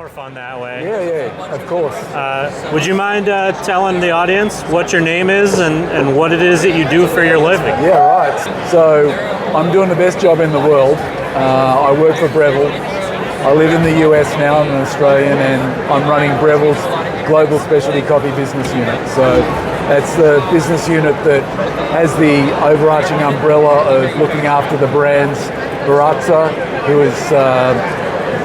more fun that way. Yeah, of course. Would you mind telling the audience what your name is and what it is that you do for your living? Yeah, right. So I'm doing the best job in the world. I work for Breville. I live in the US now. I'm an Australian, and I'm running Breville's Global Specialty Coffee Business Unit. So that's the business unit that has the overarching umbrella of looking after the brands Baratza, who is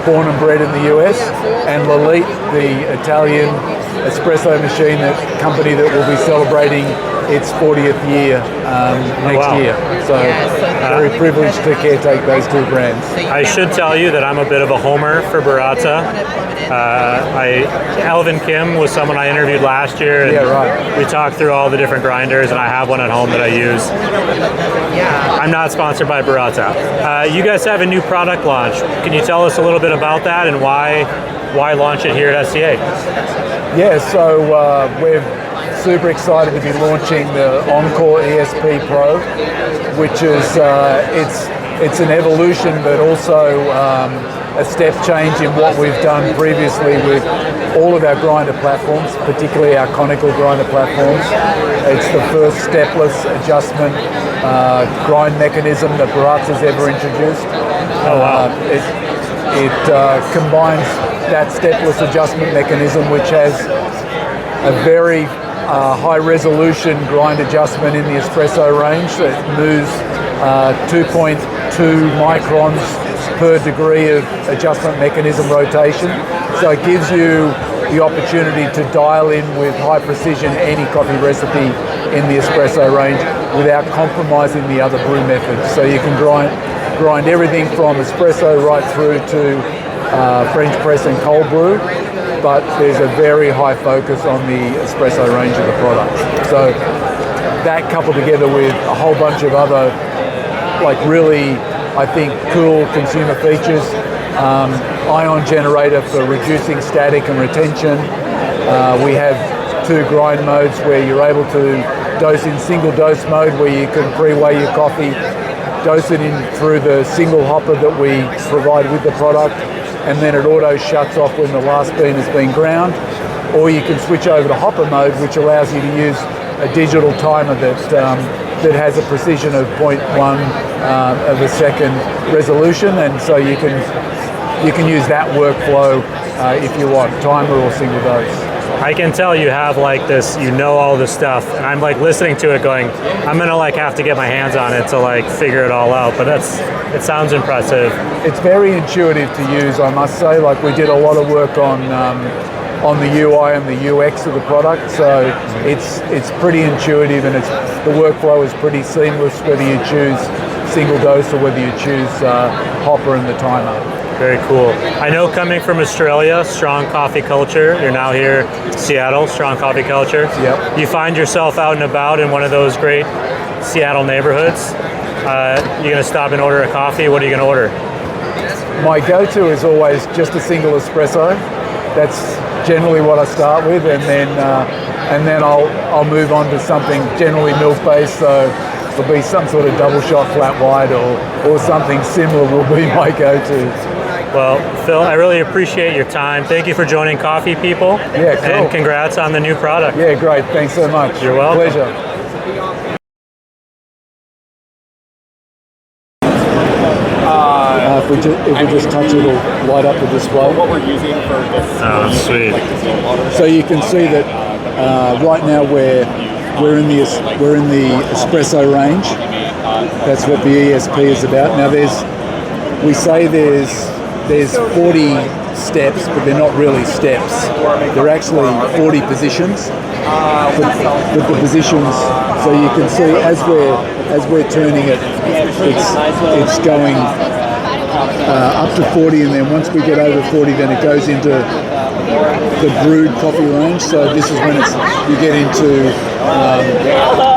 born and bred in the US, and Lelite, the Italian espresso machine company that will be celebrating its 40th year next year. So very privileged to caretake those two brands. I should tell you that I'm a bit of a homer for Baratza. Alvin Kim was someone I interviewed last year, and we talked through all the different grinders, and I have one at home that I use. I'm not sponsored by Baratza. You guys have a new product launch. Can you tell us a little bit about that and why launch it here at SCA? Yeah, so we're super excited to be launching the Encore ESP Pro, which is it's an evolution, but also a step change in what we've done previously with all of our grinder platforms, particularly our conical grinder platforms. It's the first stepless adjustment grind mechanism that Baratza's ever introduced. It combines that stepless adjustment mechanism, which has a very high resolution grind adjustment in the espresso range. It moves 2.2 microns per degree of adjustment mechanism rotation. So it gives you the opportunity to dial in with high precision any coffee recipe in the espresso range without compromising the other brew methods. So you can grind everything from espresso right through to French press and cold brew, but there's a very high focus on the espresso range of the product. So that coupled together with a whole bunch of other, like really, I think, cool consumer features. Ion generator for reducing static and retention. We have two grind modes where you're able to dose in single dose mode, where you can pre-weigh your coffee, dose it in through the single hopper that we provide with the product, and then it auto shuts off when the last bean has been ground. Or you can switch over to hopper mode, which allows you to use a digital timer that has a precision of 0.1 of a second resolution, and so you can use that workflow if you want, timer or single dose. I can tell you have like this, you know all this stuff, and I'm like listening to it going, I'm gonna like have to get my hands on it to like figure it all out, but it sounds impressive. It's very intuitive to use, I must say. Like, we did a lot of work on the UI and the UX of the product, so it's pretty intuitive, and the workflow is pretty seamless whether you choose single dose or whether you choose hopper and the timer. Very cool. I know, coming from Australia, strong coffee culture. You're now here, Seattle, strong coffee culture. Yep. You find yourself out and about in one of those great Seattle neighborhoods. You're gonna stop and order a coffee. What are you gonna order? My go-to is always just a single espresso. That's generally what I start with, and then I'll move on to something generally milk-based. So it'll be some sort of double shot flat white or something similar will be my go-to. Well, Phil, I really appreciate your time. Thank you for joining Coffee People. Yeah, cool. And congrats on the new product. Yeah, great. Thanks so much. You're welcome. Pleasure. If we just touch it, it'll light up the display. What we're using for this. Oh, sweet. So you can see that right now we're in the espresso range. That's what the ESP is about. Now we say there's 40 steps, but they're not really steps. They're actually 40 positions. But the positions, so you can see as we're turning it, it's going up to 40, and then once we get over 40, then it goes into the brewed coffee range. So this is when you get into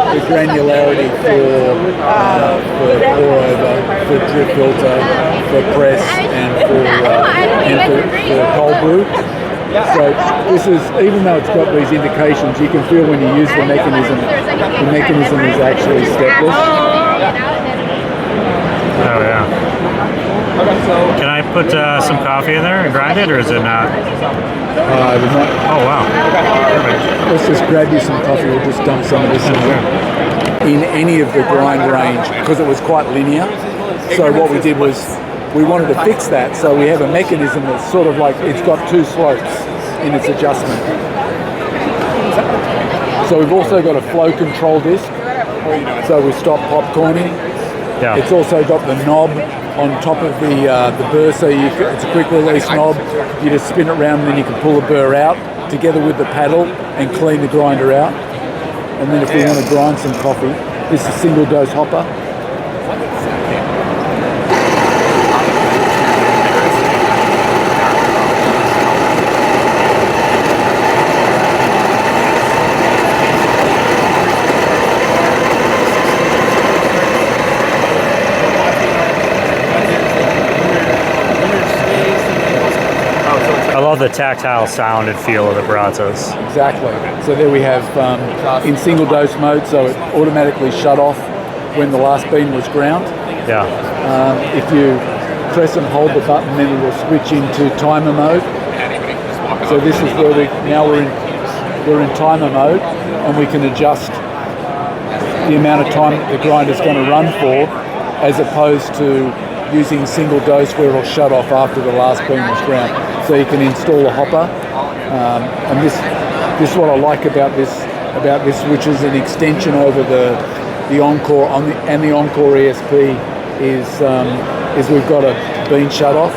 the granularity for pour over, for drip filter, for press, and for cold brew. So this is, even though it's got these indications, you can feel when you use the mechanism is actually stepless. Oh yeah. Can I put some coffee in there and grind it, or is it not? Oh wow. Perfect. Let's just grab you some coffee. We'll just dump some of this in any of the grind range because it was quite linear. So what we did was we wanted to fix that. So we have a mechanism that's sort of like it's got two slopes in its adjustment. So we've also got a flow control disc. So we stop popcorning. Yeah. It's also got the knob on top of the burr, so it's a quick release knob. You just spin it around and then you can pull the burr out together with the paddle and clean the grinder out. And then if we want to grind some coffee, this is a single dose hopper. I love the tactile sound and feel of the Baratzas. Exactly. So there we have in single dose mode, so it automatically shut off when the last bean was ground. Yeah. If you press and hold the button, then it will switch into timer mode. So this is where we're in timer mode, and we can adjust the amount of time that the grinder's going to run for, as opposed to using single dose where it'll shut off after the last bean was ground. So you can install a hopper, and this is what I like about this, which is an extension over the Encore and the Encore ESP is we've got a bean shut off.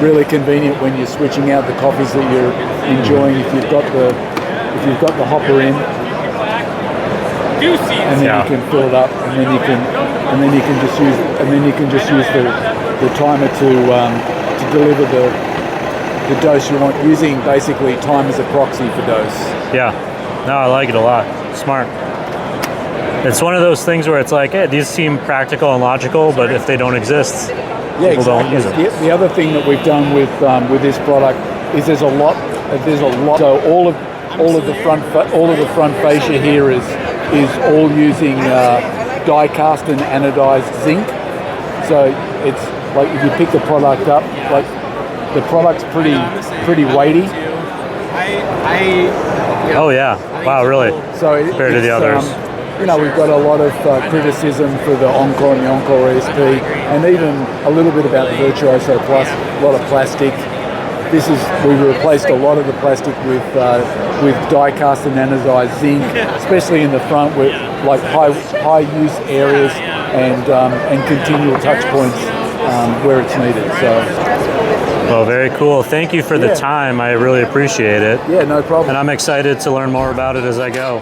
Really convenient when you're switching out the coffees that you're enjoying. If you've got the hopper in, and then you can fill it up, and then you can just use the timer to deliver the dose you want, using basically time as a proxy for dose. Yeah. No, I like it a lot. Smart. It's one of those things where it's like, hey, these seem practical and logical, but if they don't exist, people don't use it. The other thing that we've done with this product is there's a lot. So all of the front fascia here is all using die cast and anodized zinc. So it's like if you pick the product up, like the product's pretty weighty. Oh yeah! Wow, really? So compared to the others. We've got a lot of criticism for the Encore and the Encore ESP, and even a little bit about the Virtuoso Plus. A lot of plastic. We replaced a lot of the plastic with die cast and anodized zinc, especially in the front, with like high use areas and continual touch points where it's needed. So. Well, very cool. Thank you for the time. I really appreciate it. Yeah, no problem. And I'm excited to learn more about it as I go.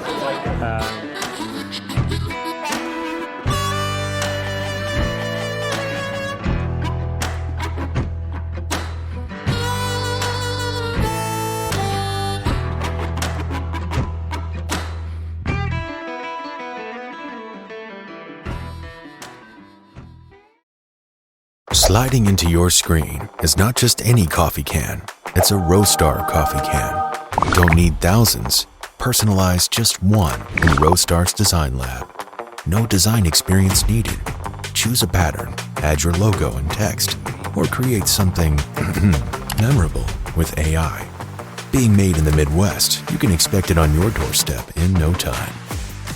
Sliding into your screen is not just any coffee can, it's a Roastar coffee can. Don't need thousands, personalize just one in Roastar's Design Lab. No design experience needed. Choose a pattern, add your logo and text, or create something memorable with AI. Being made in the Midwest, you can expect it on your doorstep in no time.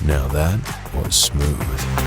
Now that was smooth.